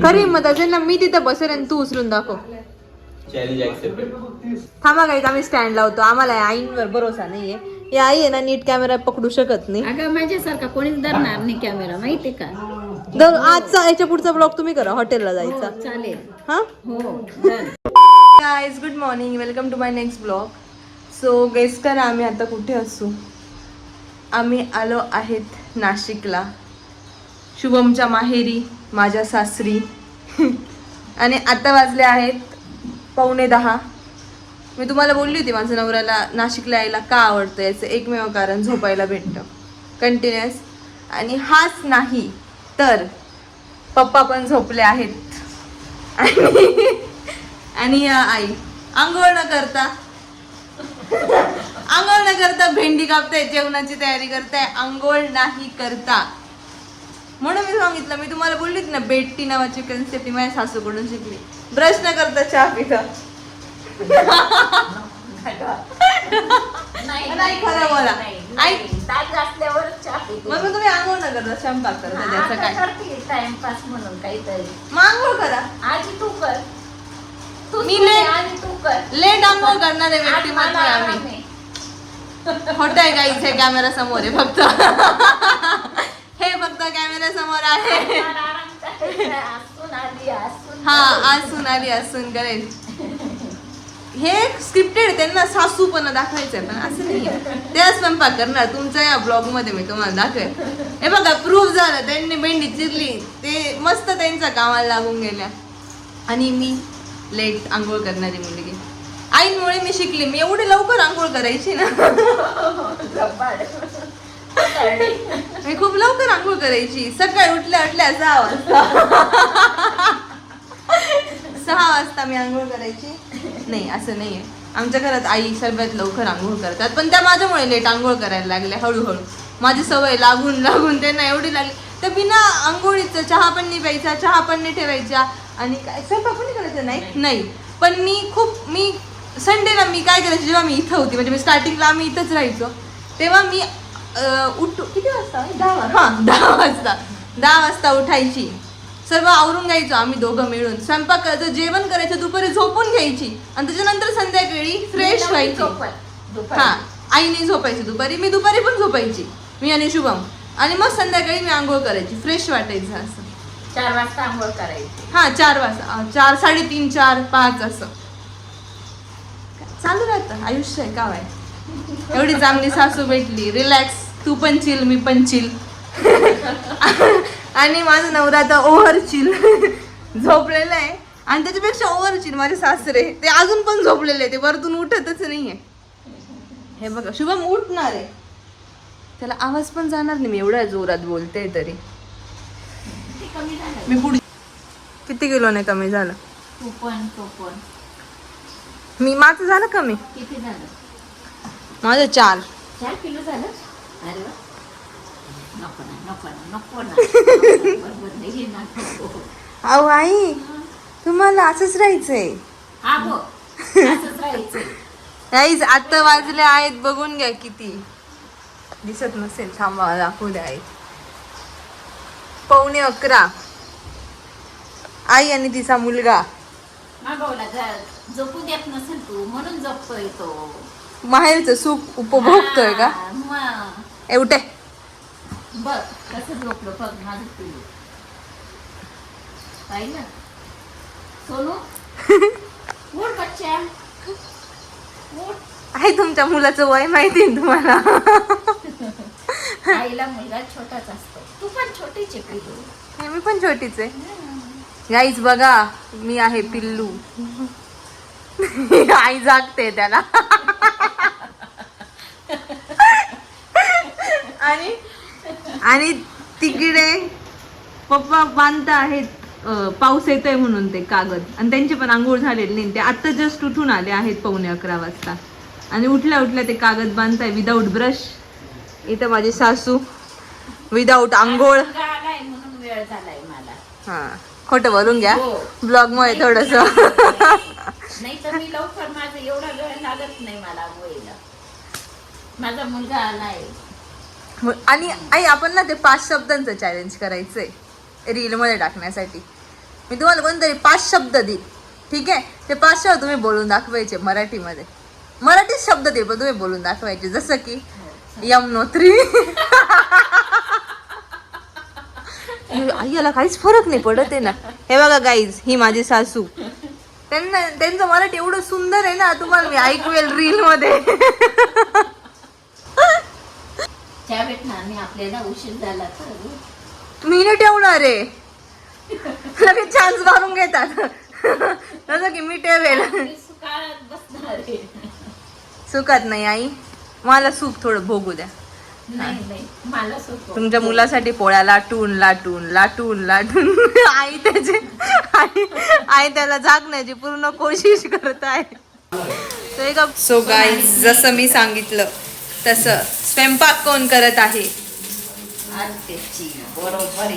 खरी हिंमत असेल ना मी तिथं बसेल आणि तू उचलून दाखव. Challenge accepted. थांबा काही आम्ही स्टँड लावतो. आम्हाला आईंवर भरोसा नाहीये. ही आई आहे ना नीट कॅमेरा पकडू शकत नाही. अगं माझ्यासारखा कोणीच धरणार नाही कॅमेरा माहितीये का. आजचा याच्या पुढचा ब्लॉग तुम्ही करा हॉटेलला जायचा. हो, चालेल. हा हो done. Guys good morning welcome to my next blog. So guess करा आम्ही आता कुठे असू. आम्ही आलो आहेत नाशिकला, शुभमच्या माहेरी, माझ्या सासरी. आणि आता वाजले आहेत 9:15. मी तुम्हाला बोलली होती माझ्या नवऱ्याला नाशिकला यायला का आवडतं. याचं एकमेव कारण झोपायला भेटतं कंटिन्युअस. आणि हाच नाही तर पप्पा पण झोपले आहेत. आणि आई आंघोळ न करता भेंडी कापताय, जेवणाची तयारी करताय, आंघोळ नाही करता. म्हणून मी सांगितलं, मी तुम्हाला बोललीच ना बेटी नावाची कन्सेप्ट माझ्या सासूकडून शिकली. ब्रश न करता चहा पिता. नाही खरं बोला आई. मग तुम्ही आंघोळ न करता स्वयंपाक करता त्याचं काय टाइमपास म्हणून काहीतरी. मग आंघोळ करा. आजी तू कर. मी लेट आंघोळ करणारे व्यक्तिमत्व आम्ही. खोटं आहे का इथे कॅमेरा समोर आहे फक्त. हे फक्त कॅमेरा समोर आहे. हा आसून आली असून करेल. हे स्क्रिप्टेड त्यांना सासूपणा दाखवायचंय पण असं नाही. त्या स्वयंपाक करणार तुमच्या या ब्लॉग मध्ये मी तुम्हाला दाखवेल. हे बघा प्रूफ झालं. त्यांनी भेंडी चिरली ते मस्त त्यांच्या कामाला लागून गेल्या. आणि मी लेट आंघोळ करणारी मुलगी. आईमुळे मी शिकली. मी एवढी लवकर आंघोळ करायची ना. मी खूप लवकर आंघोळ करायची. सकाळी उठल्या 6 वाजता. 6 वाजता मी आंघोळ करायची. नाही असं नाहीये. आमच्या घरात आई सर्वात लवकर आंघोळ करतात. पण त्या माझ्यामुळे लेट आंघोळ करायला लागल्या हळूहळू. माझी सवय लागून त्यांना एवढी लागली. तर बिना आंघोळीचं चहा पण नाही प्यायचा, चहा पण नाही ठेवायच्या. आणि काय स्वयंपाक पण करायचं नाही. पण मी संडेला मी काय करायचे, जेव्हा मी इथं होती म्हणजे मी स्टार्टिंगला आम्ही इथंच राहायचो तेव्हा मी किती वाजता 10 वाजता उठायची. सर्व आवरून घ्यायचो आम्ही दोघं मिळून. स्वयंपाक करायचं, जेवण करायचं, दुपारी झोपून घ्यायची आणि त्याच्यानंतर संध्याकाळी फ्रेश व्हायची. हा आई झोपायची दुपारी, मी दुपारी पण झोपायची, मी आणि शुभम. आणि मग संध्याकाळी मी आंघोळ करायची, फ्रेश वाटायचं असं. 4 वाजता आंघोळ करायची. हा 4 वाजता, 4, 3:30, 4, 5 असं चालू राहतं. आयुष्य आहे काय. एवढी चांगली सासू भेटली. रिलॅक्स, तू पण चिल मी पण चिल. आणि माझा नवरा तर ओव्हर चिल झोपलेला आहे. आणि त्याच्यापेक्षा ओव्हर चिल माझे सासरे, ते अजून पण झोपलेले. ते वरतून उठतच नाहीये. हे बघा शुभम उठणार आहे, त्याला आवाज पण जाणार नाही. मी एवढ्या जोरात बोलते तरी. मी पुढे किती किलोने कमी झालं. तू पण मी माझं झालं कमी. किती झालं. माझं 4 किलो झालं. अरे वा. नको अहो आई तुम्हाला असंच राहायचंय. गाईज आता वाजले आहेत बघून घ्या किती. दिसत नसेल थांबा दाखवू द्या. आई 9:15. आई आणि तिचा मुलगा. झोपू देत नसेल तू म्हणून झोपतोय तो. माहेरचं सुख उपभोगतोय का एवढे. बघ कसं झोपलं बघ माझं पिल्लू. पाहिलं सोनू. उठ बच्चा उठ. आहे तुमच्या मुलाचं वय माहिती आहे तुम्हाला. आईला मुलगा छोटाच असतो. तू पण छोटीच आहे पिल्लू. मी पण छोटीच आहे. गाईज बघा मी आहे पिल्लू. आई जागते त्याला. आणि तिकडे पप्पा बांधता आहेत. पाऊस येतोय म्हणून ते कागद. आणि त्यांची पण आंघोळ झालेली नाही. ते आता जस्ट उठून आले आहेत 11:15 वाजता. आणि उठल्या ते कागद बांधताय विदाऊट ब्रश. इथं माझी सासू विदाऊट आंघोळ. म्हणून वेळ झालाय मला. हा खोटं बोलून घ्या ब्लॉग मुळे थोडस. नाही तर मी लवकर, माझं एवढा वेळ लागत नाही मला आंघोळीला. माझा मुलगा आलाय. आणि आई आपण ना ते 5 शब्दांचं चॅलेंज करायचंय रील मध्ये टाकण्यासाठी. मी तुम्हाला कोणतरी 5 शब्द देईल, ठीक आहे? ते 5 शब्द तुम्ही बोलून दाखवायचे मराठीमध्ये. मराठीत शब्द देईल पण तुम्ही बोलून दाखवायचे. जसं की यमुनोत्री. आई याला काहीच फरक नाही पडत आहे ना. हे बघा गाईज, ही माझी सासू. त्यांचं मराठी एवढं सुंदर आहे ना, तुम्हाला मी ऐकवेल रील मध्ये. चहा भेटणार नाही आपल्याला, उशीर झाला तर. मी नाही ठेवणार आहे. लगेच चान्स मारून घेतात. जसं की मी ठेवेल. सुकाळात बसणार आहे. सुखात नाही आई, मला सुख थोडं भोगू द्या. नाही मला सुक. तुमच्या मुलासाठी पोळ्या लाटून लाटून लाटून लाटून आई त्याला जागण्याची पूर्ण कोशिश करत आहे. सो गाईज, जसं मी सांगितलं तसं स्वयंपाक कोण करत आहे? बरोबर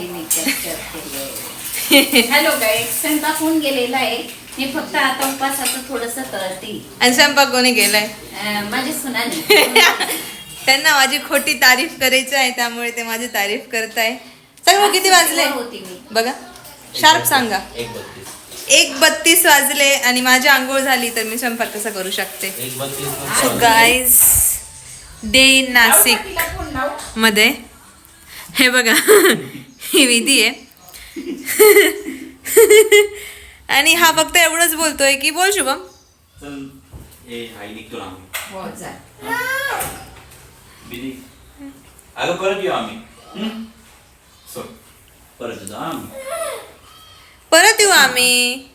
हॅलो गाईज, स्वयंपाक होऊन गेलेला आहे. मी फक्त आता उपासाचं थोडस तळते. आणि स्वयंपाक कोणी केलाय? माझी सुनाने. त्यांना माझी खोटी तारीफ करायची आहे, त्यामुळे ते माझी तारीफ करताय. सगळं किती वाजले बघा, शार्प सांगा. 1:32 वाजले आणि माझी आंघोळ झाली तर मी स्वयंपाक कसा करू शकते? So guys, day in Nashik मध्ये हे बघा, ही विधी आहे. आणि हा फक्त एवढंच बोलतोय की बोल शुभम. अगं परत येऊ आम्ही. परत येऊ आम्ही.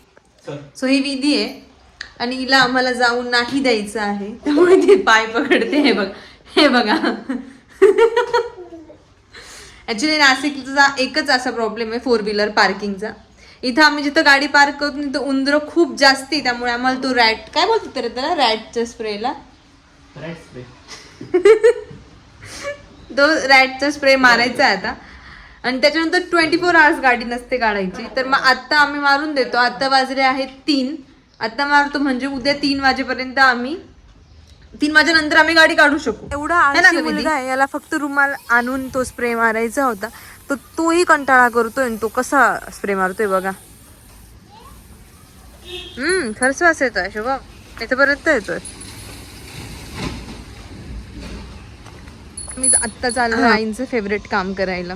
सो ही विधी आहे आणि हिला आम्हाला जाऊन नाही द्यायचं आहे, त्यामुळे ती पाय पकडते. हे बघा. ऍक्च्युली नाशिकचा एकच असा प्रॉब्लेम आहे 4 व्हीलर पार्किंगचा. इथं आम्ही जिथं गाडी पार्क करतो तिथं उंदरं खूप जास्ती, त्यामुळे आम्हाला तो रॅट, काय बोलतो तर त्याला, रॅटच्या स्प्रेला, तो रॅटचा स्प्रे मारायचा आहे आता. आणि त्याच्यानंतर 24 आवर्स गाडी नसते काढायची. तर मग आत्ता आम्ही मारून देतो. आत्ता वाजले आहेत 3. आत्ता मारतो म्हणजे उद्या 3 वाजेपर्यंत आम्ही, 3 वाजेनंतर आम्ही गाडी काढू शकू. एवढा आळशी मुलगा आहे, याला फक्त रुमाल आणून तो स्प्रे मारायचा होता. तर तोही कंटाळा करतोय आणि तो कसा स्प्रे मारतोय बघा. खरंच वास येतोय शुभम, इथपर्यंत येतोय. मी आत्ता चाललो आईंचं फेवरेट काम करायला.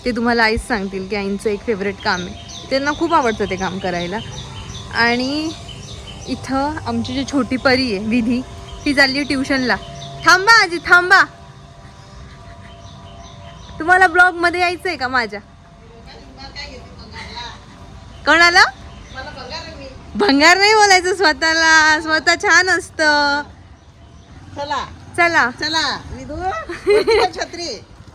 ते तुम्हाला आईच सांगतील की आईंचं एक फेवरेट काम आहे, त्यांना खूप आवडतं ते काम करायला. आणि इथं आमची जी छोटी परी आहे विधी, ती चालली ट्युशनला. थांबा आजी थांबा, तुम्हाला ब्लॉग मध्ये यायचंय का माझ्या? कोणाला? भंगार नाही बोलायचं स्वतःला, स्वतः छान असतं. चला चला चला. छत्री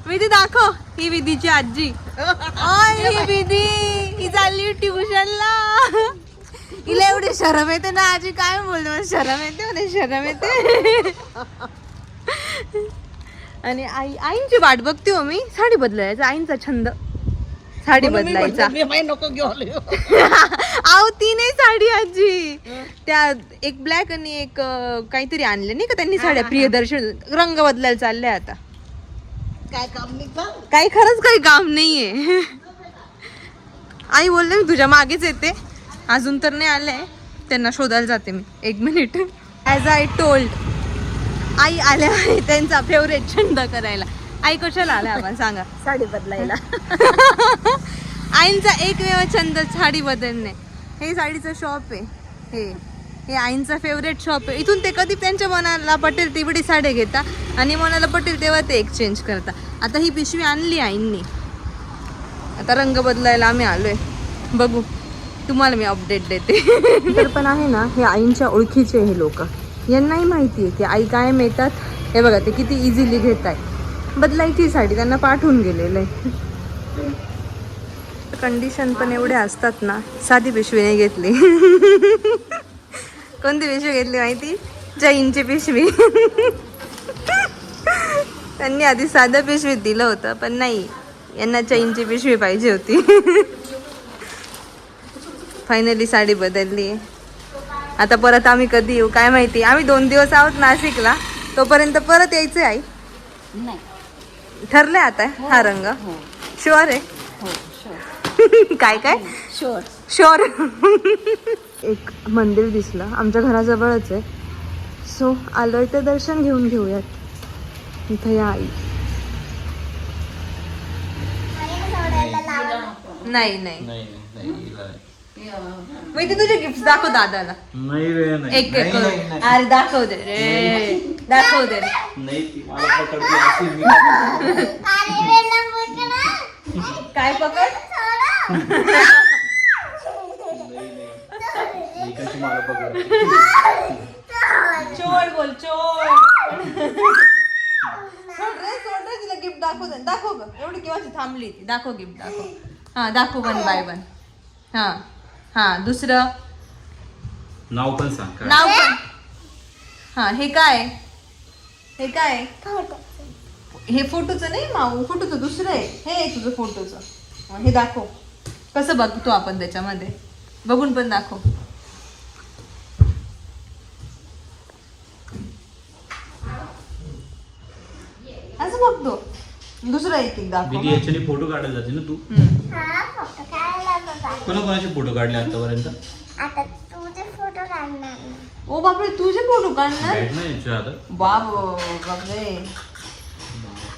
विधी दाखव. ही विधीची आजी. ही विधी, ही चालली ट्युशनला. हिला एवढी शरम येते ना, आजी काय बोलते, शरम येते म्हणे, शरम येते. आणि आईंची वाट बघते हो मी. साडी बदलायचा आईंचा छंद, साडी बदलायचा. आहो ती नाही साडी आजी, त्या एक ब्लॅक आणि एक काहीतरी आणले नाही का त्यांनी साड्या, प्रियदर्शन, रंग बदलायला चालले आता. काय काम नाही, काही खरंच काही काम नाहीये. आई बोलले मी तुझ्या मागेच येते, अजून तर नाही आलंय, त्यांना शोधायला जाते मी. 1 मिनिट. ॲज आय टोल्ड, आई आल्या आहे त्यांचा फेवरेट छंद करायला. आई कशाला आल्या आपण सांगा? साडी बदलायला. आईंचा एकमेव छंद साडी बदलणे. हे साडीचं शॉप आहे, हे आईंचा फेवरेट शॉप आहे. इथून ते कधी त्यांच्या मनाला पटेल तेवढी साड्या घेता आणि मनाला पटेल तेव्हा ते एक्सचेंज करता. आता ही पिशवी आणली आईंनी, आता रंग बदलायला आम्ही आलोय. बघू, तुम्हाला मी अपडेट देते. तर पण आहे ना, हे आईंच्या ओळखीचे हे लोक, यांनाही माहिती आहे की आई कायम येतात. हे बघा ते किती इझिली घेत आहे. बदलायची साडी त्यांना पाठवून गेलेलं आहे. कंडिशन पण एवढे असतात ना, साधी पिशवी नाही घेतली. कोणती पिशवी घेतली माहिती? जैनची पिशवी. त्यांनी आधी साधं पिशवीत दिलं होतं, पण नाही, यांना चैनची पिशवी पाहिजे होती. फायनली साडी बदलली. आता परत आम्ही कधी येऊ काय माहिती. आम्ही 2 दिवस आहोत नाशिकला, तोपर्यंत परत यायचं आहे. नाही ठरलंय आता हा रंग? शुअर आहे? काय काय शुअर. शुअर. एक मंदिर दिसलं आमच्या घराजवळच आहे, सो आलोय तर दर्शन घेऊन घेऊयात. इथं या आई. नाही नाही मी ते तुझे गिफ्ट दाखव दादाला. नाही रे नाही. एक एक करून. अरे दाखव दे रे, दाखव दे रे. नाही ती मला पकडते अशी मी. काय पकड. मी कशी मला पकडते. चोर बोल चोर. सोड रे सोड रे, तिला गिफ्ट दाखव दे. दाखव ग, एवढी केव्हाची थांबली ती. दाखव गिफ्ट दाखव. हा दाखव 1 by 1. हा हा दुसरं नाव पण सांग काय? नाव पण. हा हे काय, हे काय. हे फोटोचं नाही माऊ, फोटोचं दुसरं आहे. हे आहे तुझं फोटोचं. हे दाखव कसं बघतो आपण त्याच्यामध्ये, बघून पण दाखव. असं बघतो. दुसरं एक दाखव. दीदी ऍक्च्युली फोटो काढायला जाते ना तू. कोणाकोणाचे फोटो काढले आतापर्यंत? आता तुझे फोटो काढणार. ओ बापरे, तुझे फोटो काढणार. भेट नाही याच्या आता. बापरे.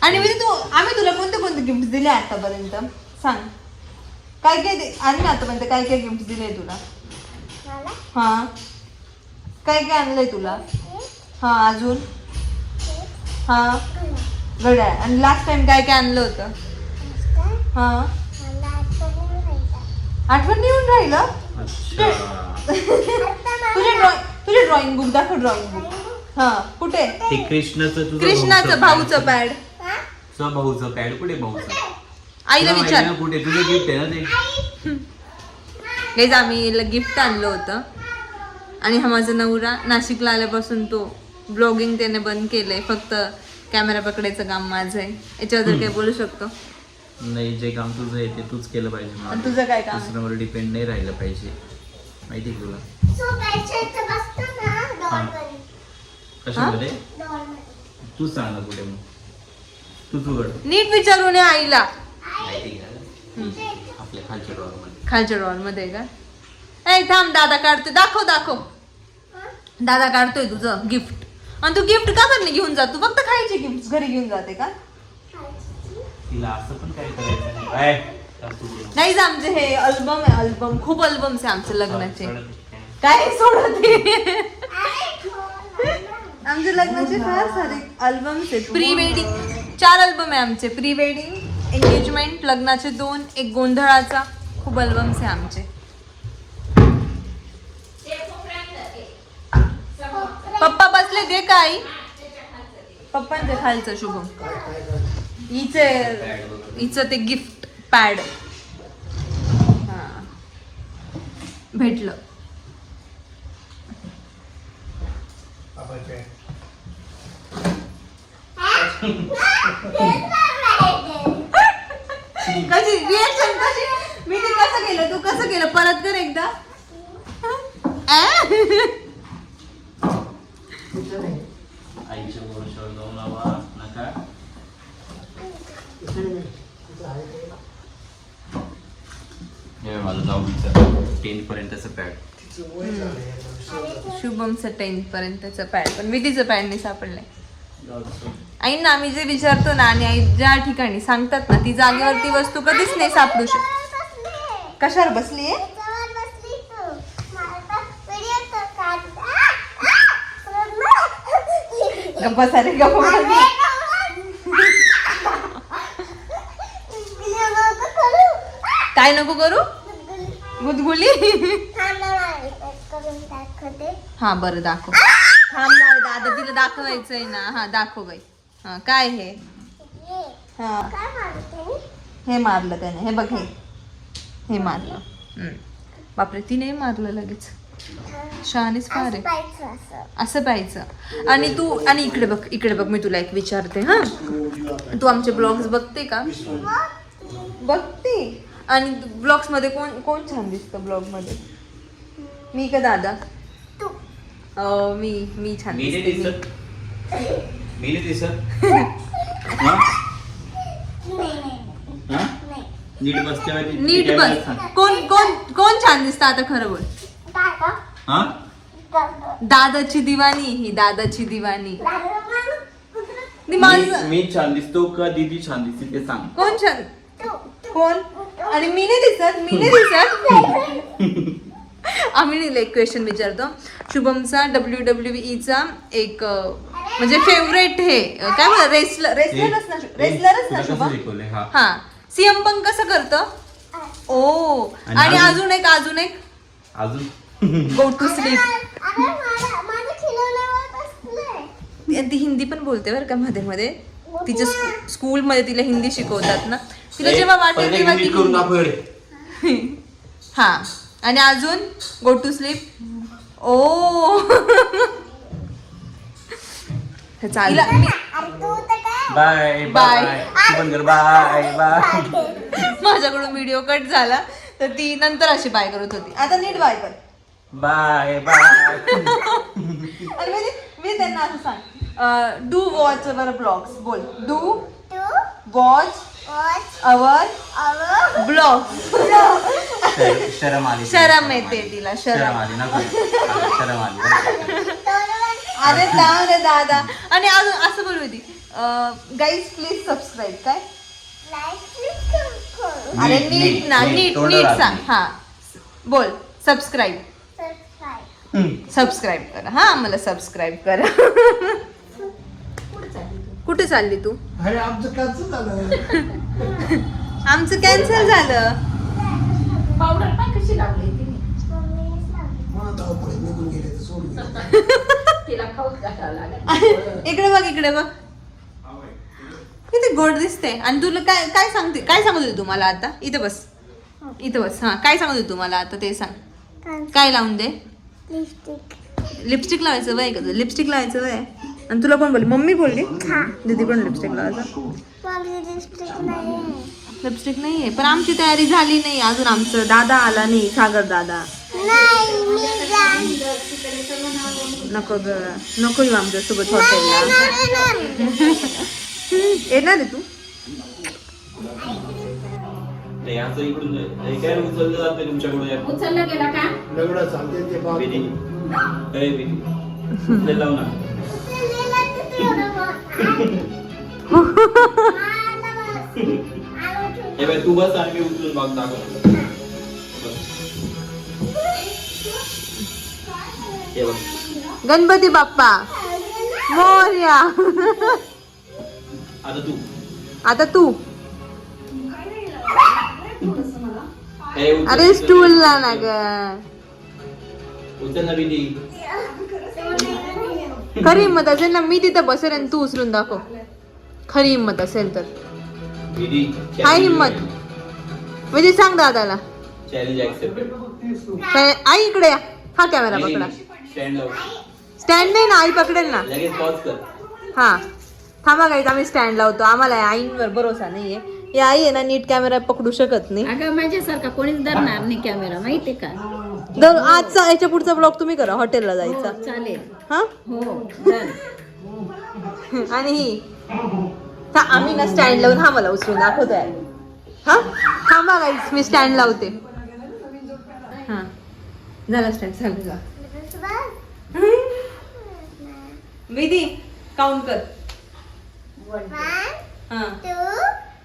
आणि म्हणजे तू, आम्ही तुला कोणते कोणते गिफ्ट दिले आतापर्यंत सांग. काय काय आम्ही आतापर्यंत काय काय गिफ्ट दिले तुला. मला हा काय काय आणलंय तुला. हा अजून. हा घड्याळ. आणि लास्ट टाइम काय काय आणलं होतं. हा मला आठवण राहिलं. आठवण नाही येऊन राहिलं. अच्छा. तुझे ड्रॉइंग बुक दाखव. Drawing book. हा कुठे. ते कृष्णाचं कृष्णाचं भाऊचं पॅड. भाऊचं पॅड कुठे. भाऊचं आईला विचार. कुठे. तुझे गिफ्ट आहे ना ते. हेच आम्ही गिफ्ट आणलं होतं. आणि हा माझा नवरा नाशिकला आल्यापासून तो ब्लॉगिंग त्याने बंद केलंय. फक्त कॅमेरा पकडायचं काम माझं आहे. याच्याबद्दल काय बोलू शकतो. नाही, जे काम तुझं आहे ते तूच केलं पाहिजे. मला आणि तुझं काय काम आहे? दुसऱ्यावर डिपेंड नाही राहिलं पाहिजे. माहिती आहे तुला. झोपायच्या इथं बसतो ना डॉलमध्ये. कशामध्ये. डॉलमध्ये. तूच सांग ना कुठे. मग तूच उघड. नीट विचारून ये आईला. माहिती आहे का आपल्या खालच्या ड्रॉवर मध्ये. खालच्या ड्रॉवर मध्ये का. ए थांब, दादा काढतोय. दाखव दाखव. दादा काढतोय तुझं गिफ्ट. आणि तू गिफ्ट का बरं घेऊन जा. तू फक्त खायचे गिफ्ट घरी घेऊन जाते का. तिला असं पण काय करायचं नाही. नाही आमचे हे अल्बम आहे. अल्बम खूप अल्बम्स आहे आमचे लग्नाचे. काय सोडते. आमचे लग्नाचे फार सारे अल्बम्स आहेत. प्री वेडिंग 4 अल्बम आहे आमचे. प्री वेडिंग, एंगेजमेंट, लग्नाचे 2, एक गोंधळाचा. खूप अल्बम्स आहे आमचे. पप्पा बसले दे का आई. पप्पांच्या खालचं शुभम. हिचं ते गिफ्ट पॅड. हा भेटलं. कशी रिएक्शन कशी. मी ते कसं केलं, तू कसं केलं. परत कर एकदा. आईच्या भरोशावर जाऊ नका नका. हे माझं 10th पर्यंतचं पॅड. शुभमचं 10th पर्यंतचं pad. पण विधीचं पॅड नाही सापडलंय. आईंना आम्ही जे विचारतो ना, आणि आई ज्या ठिकाणी सांगतात ना, ती जागेवरती वस्तू कधीच नाही सापडू शकत. कशावर बसलीये. गप्पा सारे गप्पा. काय नको करू. गुदगुली. हा बरं दाखव. थांब ना दादा, तिला दाखवायचंय ना. हा दाखव बाई. हा काय हे. हा हे मारलं त्याने. हे बघ हे मारलं. बापरे, तिने मारलं लगेच. शहाणीच फार आहे. असं पाहायचं. आणि तू, आणि इकडे बघ, इकडे बघ. मी तुला एक विचारते. हा तू आमचे ब्लॉग्स बघते का. बघते. आणि ब्लॉग्स मध्ये कोण कोण छान दिसतं ब्लॉग मध्ये. मी का दादा. मी छान दिसते. नीट बसते नीट बस. कोण कोण कोण छान दिसतं आता खरं बोल. दादा हा दादा दादाची दिवाणी ही दादाची दिवाणी. नी मी माझं मी छान दिसतो का दीदी छान दिसते ते सांग. कोण छान कोण आणि मी नाही दिसत मी नाही दिसत. आम्ही एक क्वेश्चन विचारतो. शुभमचा WWE चा एक म्हणजे फेवरेट हे काय म्हणतात रेसलरच ना शुभम. शिकवले हा हा सीएम पण कसं करतं. ओ आणि अजून एक अजून गो टू स्लीप. अरे माझ्या खिलौण्यावर बसलंय. ती हिंदी पण बोलते बरं का मध्ये मध्ये. तिच्या स्कूलमध्ये तिला हिंदी शिकवतात ना. तिला जेव्हा वाटेल तेव्हा ती करून दाखव रे. हा आणि अजून गो टू स्लीप. ओ चालेल. अरे तू तर काय bye Bye. Bye Shubhankar bye bye. माझ्याकडून व्हिडिओ कट झाला तर ती नंतर अशी बाय करत होती. आता नीट बाय कर. Bye bye. आणि म्हणजे मी त्यांना असं सांग डू वॉच अवर ब्लॉग्स बोल. डू तू watch watch our our blogs. शरम आली. शरम येते तिला शरम शरम. आली नको शरम आली. अरे दादा रे दादा. आणि अजून असं बोलू होती गाईज प्लीज सबस्क्राईब काय. लाईक अरे नीट, नीट ना नीट, नीट तोंडावर नीट आली. सांग. हा बोल सबस्क्राईब सबस्क्राईब सबस्क्राईब करा. हा मला सबस्क्राईब करा. कुठे चालली तू. अरे आमचं काच झालं. आमचं कॅन्सल झालं. पावडर पण कशी लावली तिने मला धावपळीत निघून गेले तर सोडून गेले. तिला खाऊच घालावं लागेल. इकडे बघ इकडे बघ किती गोड दिसते. आणि तुला काय काय सांगते काय सांगत होती तुम्हाला आता. इथं बस हा काय सांगत होती तुम्हाला आता ते सांग. काय लावून दे. लिपस्टिक लिपस्टिक लावायचं वय का. लिपस्टिक लावायचं वय. आणि तुला कोण बोलली मम्मी बोलली. दीदी पण लिपस्टिक लावायचं. मला लिपस्टिक नाही लिपस्टिक नाहीये पण आमची तयारी झाली नाही अजून. आमचं दादा आला नाही सागर दादा. नाही मी जाण नको ग नको येऊ आमच्यासोबत हॉटेलला. येणार आहे तू. ते असं इकडून हे काय उचललं जाते तुमच्याकडून या उचलला गेला का दगडा चालते ते बाप. विधी. ए विधी. ते लाव ना. हे बाय तू बस आणि मी उचलून बघ दाखव. हे बघ. गणपती बाप्पा मोरया. आता तू आता तू. हे उचल, अरे उचल. स्टूल ला ना ग. उचल ना विधी. खरी हिंमत असेल ना मी तिथं बसेल आणि तू उचलून दाखव. खरी हिंमत असेल तर. विधी. काय हिंमत म्हणजे सांग दादाला. Challenge accepted. आई इकडे या. हा कॅमेरा पकडा. स्टँड लाव. स्टँड नाही ना आई पकडेल ना. लगेच पॉज कर. हा थांबा गाईज आम्ही स्टँड लावतो. आम्हाला या आईंवर भरोसा नाहीये. या आई आहे ना नीट कॅमेरा पकडू शकत नाही. अगं माझ्यासारखा कोणीच धरणार नाही कॅमेरा माहितीये का. तर आजचा याच्या पुढचा ब्लॉग तुम्ही करा हॉटेलला जायचा. हो, चालेल हा हो डन. आणि ही आम्ही ना स्टँड लावून हा मला उचलून दाखवतोय. हा थांबा गाईज मी स्टँड लावते. हा झाला स्टँड चालू जा. विधी काउंट कर. 1 हा 2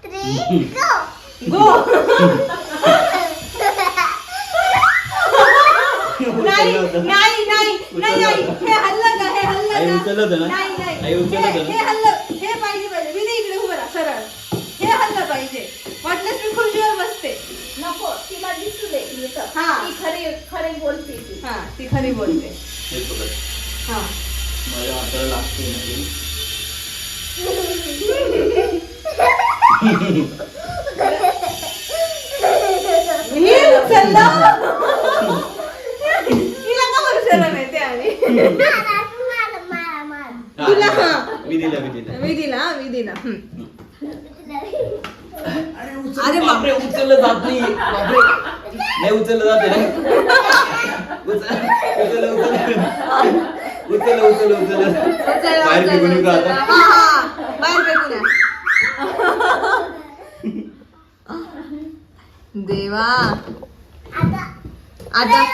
3 गो गो. नाही नाही नाही नाही आई हे हल्लं का हे हल्लं आई का. उचललं होतं ना. नाही नाही आई उचललं होतं हे ना. हल्लं हे पाहिजे पाहिजे. विधी इकडे उभं राहा सरळ. हे हल्लं पाहिजे. वाटलंच मी खुर्चीवर बसते. नको तिला दिसू दे इथं. हा. ती खरे बोलते ती. हा ती खरी बोलते. हे पकड. हा माझ्या हाताला लागते ना ते. हे उचललं. हिला का बरं शरम येते आणि तुला हा विधीला अरे बापरे उचललं जात नाही. बापरे नाही उचललं जाते ना. उचल बाहेर फेकून येऊ का आता. बाहेर फेकून या. देवा आता आता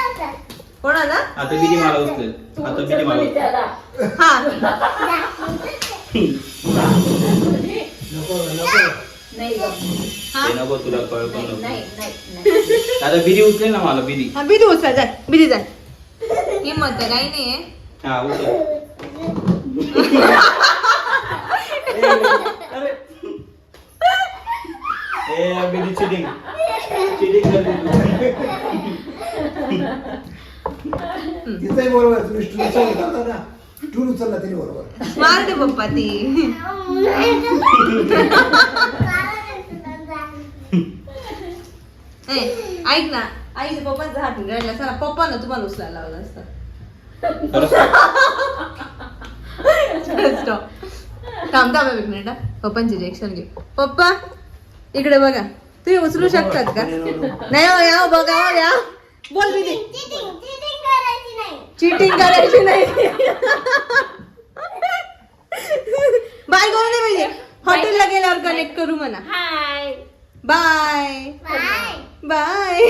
कोणाला आता बिदी मला उचलेल. आता बिदी मला उचलेल. त्याला हा नको नको नाही गं. हा ते नको तुला कळ पण नको. नाही नाही नाही आता बिदी उचलेल ना मला बिदी. हा बिदी उचला जाय बिदी जाय हिंमत तर काही नाहीये हा उचल. अरे ए बिदी चिटिंग चिटिंग करते तिचंही बरोबर आहे. तुम्ही स्टूल उचलला ना स्टूल उचलला तरी बरोबर. मार दे पप्पा ती ए, ऐक ना आई पप्पाचा हात रडला असता ना पप्पानं तुम्हाला उचलायला लावलं असतं स्टॉप थांब थांब एक मिनिट हा. पप्पांची रिएक्शन घे पप्पा इकडे बघा तुम्ही उचलू शकतात का नाही हो या हो, बघा हो, या बोल बिदी चीटिंग करायची नाही. चीटिंग करायची नाही बाय करू नाही पाहिजे हॉटेलला गेल्यावर कनेक्ट करू म्हणा हाय बाय बाय. बाय